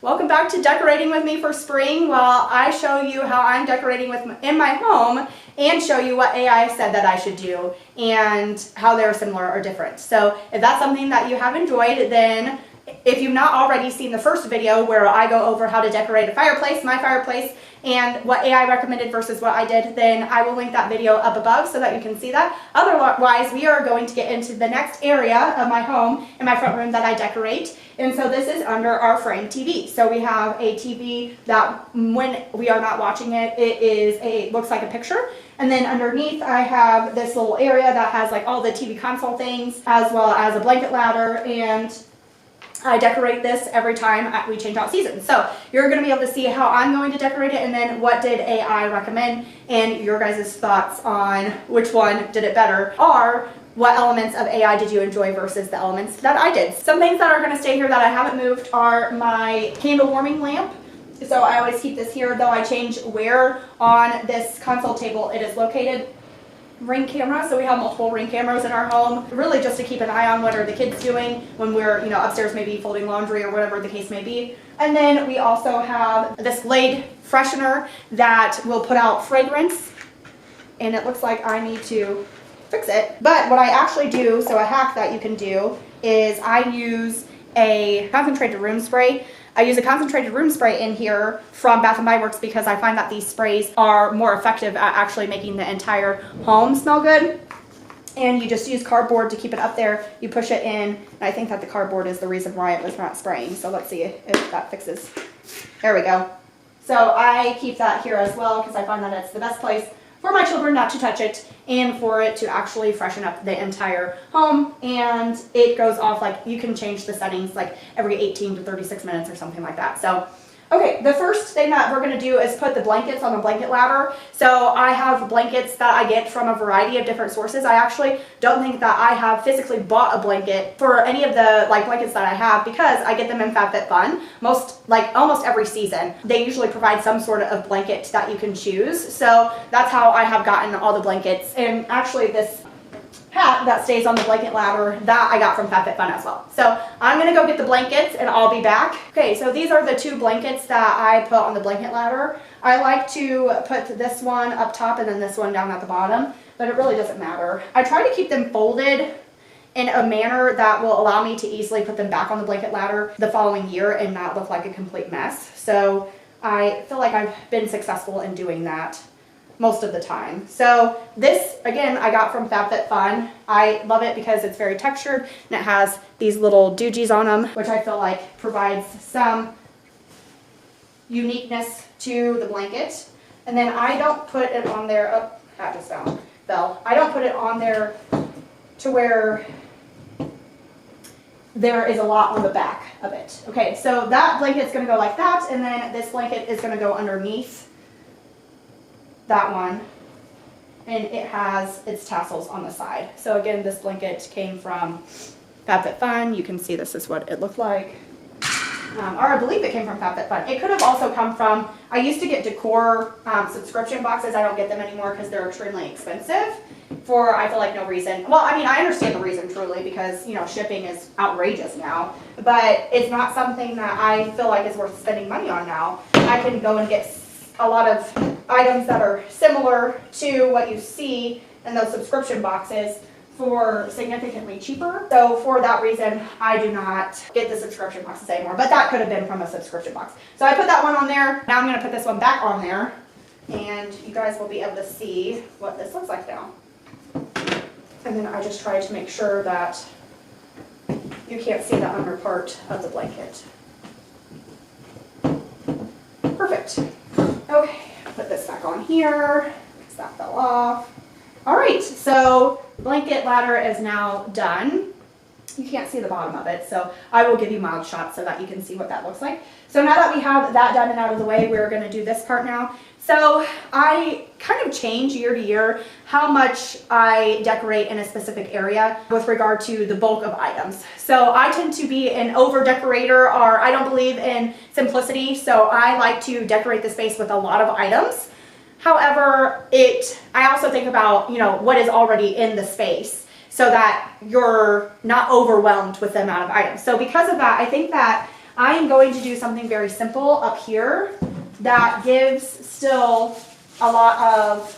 Welcome back to Decorating with me for spring, while I show you how I'm decorating in my home and show you what AI said that I should do and how they're similar or different. So if that's something that you have enjoyed, then if you've not already seen the first video where I go over how to decorate a fireplace, my fireplace, and what AI recommended versus what I did, then I will link that video up above so that you can see that. Otherwise, we are going to get into the next area of my home in my front room that I decorate. And so this is under our frame TV. So we have a TV that when we are not watching it, it looks like a picture. And then underneath I have this little area that has like all the TV console things, as well as a blanket ladder, and I decorate this every time we change out seasons. So you're going to be able to see how I'm going to decorate it, and then what did AI recommend, and your guys' thoughts on which one did it better, or what elements of AI did you enjoy versus the elements that I did. Some things that are going to stay here that I haven't moved are my candle warming lamp. So I always keep this here, though I change where on this console table it is located. Ring camera, so we have multiple Ring cameras in our home, really just to keep an eye on what are the kids doing when we're upstairs, maybe folding laundry or whatever the case may be. And then we also have this Glade freshener that will put out fragrance, and it looks like I need to fix it. But what I actually do, so a hack that you can do, is I use a concentrated room spray. I use a concentrated room spray in here from Bath & Body Works because I find that these sprays are more effective at actually making the entire home smell good. And you just use cardboard to keep it up there. You push it in, and I think that the cardboard is the reason why it was not spraying. So let's see if that fixes. There we go. So I keep that here as well because I find that it's the best place for my children not to touch it and for it to actually freshen up the entire home. And it goes off, like, you can change the settings like every 18 to 36 minutes or something like that. So okay, the first thing that we're going to do is put the blankets on the blanket ladder. So I have blankets that I get from a variety of different sources. I actually don't think that I have physically bought a blanket for any of the blankets that I have, because I get them in FabFitFun almost every season. They usually provide some sort of blanket that you can choose. So that's how I have gotten all the blankets. And actually this hat that stays on the blanket ladder that I got from FabFitFun as well. So I'm gonna go get the blankets and I'll be back. Okay, so these are the two blankets that I put on the blanket ladder. I like to put this one up top and then this one down at the bottom, but it really doesn't matter. I try to keep them folded in a manner that will allow me to easily put them back on the blanket ladder the following year and not look like a complete mess. So I feel like I've been successful in doing that most of the time. So this, again, I got from FabFitFun. I love it because it's very textured and it has these little doogies on them, which I feel like provides some uniqueness to the blanket. And then I don't put it on there, oh, that just fell. I don't put it on there to where there is a lot on the back of it. Okay, so that blanket's gonna go like that, and then this blanket is gonna go underneath that one, and it has its tassels on the side. So again, this blanket came from FabFitFun. You can see this is what it looked like. Or I believe it came from FabFitFun. It could have also come from, I used to get Decor subscription boxes. I don't get them anymore because they're extremely expensive for, I feel like, no reason. Well, I mean, I understand the reason truly, because, shipping is outrageous now, but it's not something that I feel like is worth spending money on now. I can go and get a lot of items that are similar to what you see in those subscription boxes for significantly cheaper. So for that reason, I do not get the subscription boxes anymore, but that could have been from a subscription box. So I put that one on there. Now I'm gonna put this one back on there, and you guys will be able to see what this looks like now. And then I just try to make sure that you can't see the under part of the blanket. Perfect. Okay, put this back on here because that fell off. All right, so blanket ladder is now done. You can't see the bottom of it, so I will give you mild shots so that you can see what that looks like. So now that we have that done and out of the way, we're going to do this part now. So I kind of change year to year how much I decorate in a specific area with regard to the bulk of items. So I tend to be an over decorator, or I don't believe in simplicity, so I like to decorate the space with a lot of items. However, I also think about, what is already in the space so that you're not overwhelmed with the amount of items. So because of that, I think that I am going to do something very simple up here that gives still a lot of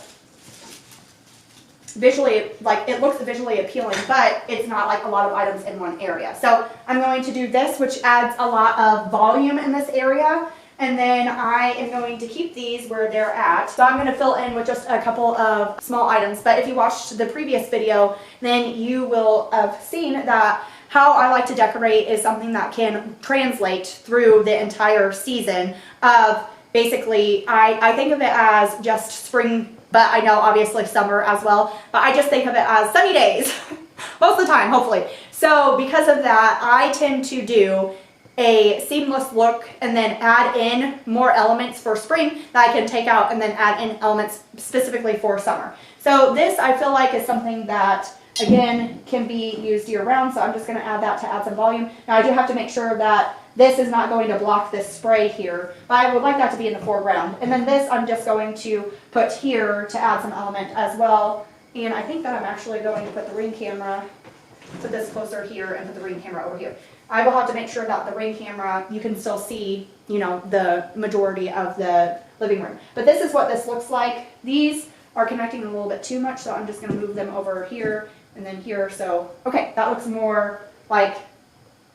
visually, like it looks visually appealing, but it's not like a lot of items in one area. So I'm going to do this, which adds a lot of volume in this area. And then I am going to keep these where they're at. So I'm going to fill in with just a couple of small items. But if you watched the previous video, then you will have seen that how I like to decorate is something that can translate through the entire season of basically, I think of it as just spring, but I know obviously summer as well, but I just think of it as sunny days most of the time, hopefully. So because of that, I tend to do a seamless look and then add in more elements for spring that I can take out and then add in elements specifically for summer. So this I feel like is something that again can be used year round, so I'm just going to add that to add some volume. Now I do have to make sure that this is not going to block this spray here, but I would like that to be in the foreground. And then this I'm just going to put here to add some element as well. And I think that I'm actually going to put the Ring camera, put this closer here and put the Ring camera over here. I will have to make sure that the Ring camera, you can still see, you know, the majority of the living room. But this is what this looks like. These are connecting a little bit too much, so I'm just going to move them over here and then here. So, okay, that looks more like,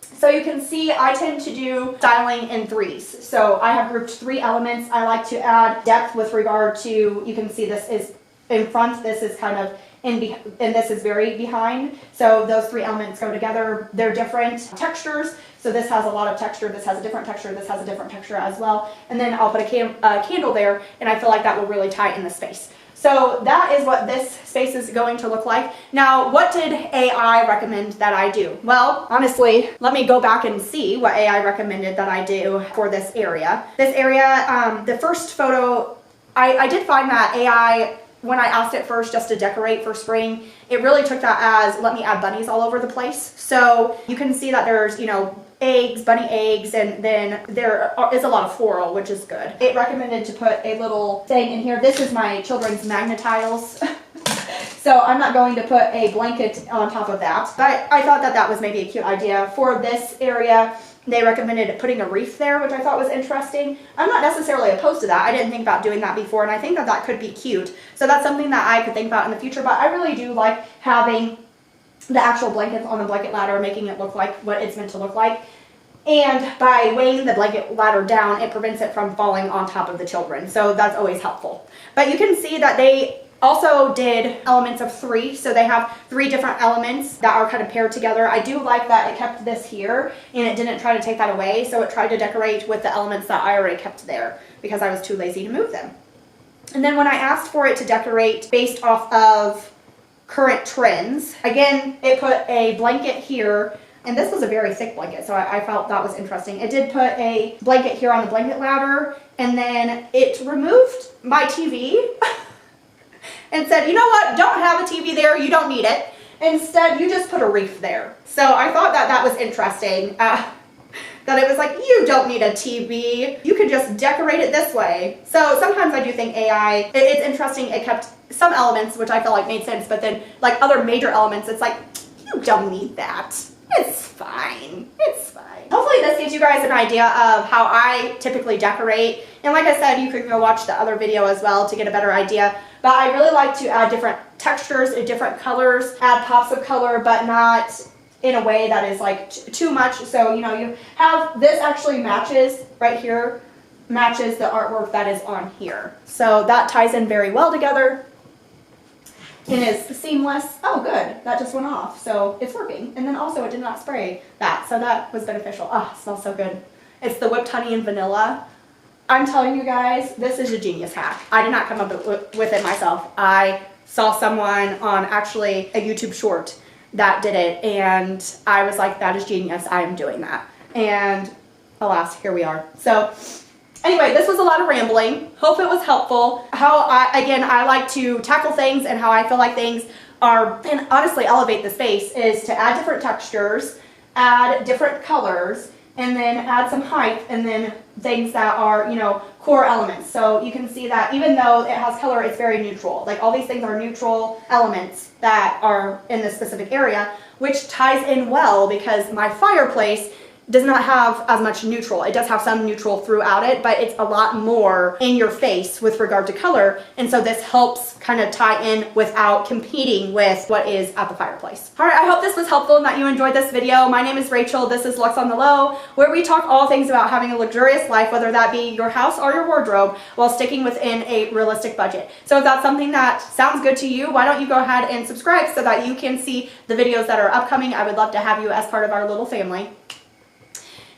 so you can see I tend to do styling in threes. So I have grouped 3 elements. I like to add depth with regard to, you can see this is in front, this is kind of and this is very behind. So those 3 elements go together. They're different textures. So this has a lot of texture. This has a different texture. This has a different texture as well. And then I'll put a candle there, and I feel like that will really tie in the space. So that is what this space is going to look like. Now, what did AI recommend that I do? Well, honestly, let me go back and see what AI recommended that I do for this area. This area, the first photo, I did find that AI, when I asked it first just to decorate for spring, it really took that as, let me add bunnies all over the place. So you can see that there's, you know, eggs, bunny eggs, and then there is a lot of floral, which is good. It recommended to put a little thing in here. This is my children's magnet tiles. So I'm not going to put a blanket on top of that, but I thought that that was maybe a cute idea. For this area, they recommended putting a wreath there, which I thought was interesting. I'm not necessarily opposed to that. I didn't think about doing that before, and I think that that could be cute. So that's something that I could think about in the future, but I really do like having the actual blankets on the blanket ladder, making it look like what it's meant to look like. And by weighing the blanket ladder down, it prevents it from falling on top of the children. So that's always helpful. But you can see that they also did elements of 3, so they have 3 different elements that are kind of paired together. I do like that it kept this here and it didn't try to take that away, so it tried to decorate with the elements that I already kept there because I was too lazy to move them. And then when I asked for it to decorate based off of current trends, again, it put a blanket here, and this was a very thick blanket, so I felt that was interesting. It did put a blanket here on the blanket ladder, and then it removed my TV and said, you know what, don't have a TV there, you don't need it. Instead, you just put a wreath there. So I thought that that was interesting, that it was like, you don't need a TV, you could just decorate it this way. So sometimes I do think AI, it's interesting, it kept some elements, which I felt like made sense, but then like other major elements, it's like, you don't need that. It's fine. It's fine. Hopefully this gives you guys an idea of how I typically decorate. And like I said, you can go watch the other video as well to get a better idea. But I really like to add different textures and different colors, add pops of color, but not in a way that is like too much. So, you know, you have, this actually matches right here, matches the artwork that is on here. So that ties in very well together. It is seamless. Oh, good. That just went off. So it's working. And then also it did not spray that. So that was beneficial. Ah, it smells so good. It's the whipped honey and vanilla. I'm telling you guys, this is a genius hack. I did not come up with it myself. I saw someone on actually a YouTube short that did it. And I was like, that is genius. I am doing that. And alas, here we are. So anyway, this was a lot of rambling. Hope it was helpful. How I like to tackle things and how I feel like things are, and honestly elevate the space, is to add different textures, add different colors, and then add some height, and then things that are, you know, core elements. So you can see that even though it has color, it's very neutral. Like all these things are neutral elements that are in this specific area, which ties in well because my fireplace does not have as much neutral. It does have some neutral throughout it, but it's a lot more in your face with regard to color. And so this helps kind of tie in without competing with what is at the fireplace. All right, I hope this was helpful and that you enjoyed this video. My name is Rachel. This is Lux on the Low, where we talk all things about having a luxurious life, whether that be your house or your wardrobe, while sticking within a realistic budget. So if that's something that sounds good to you, why don't you go ahead and subscribe so that you can see the videos that are upcoming. I would love to have you as part of our little family.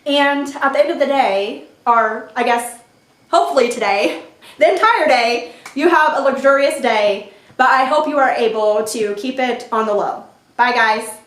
And at the end of the day, or I guess hopefully today, the entire day, you have a luxurious day, but I hope you are able to keep it on the low. Bye guys.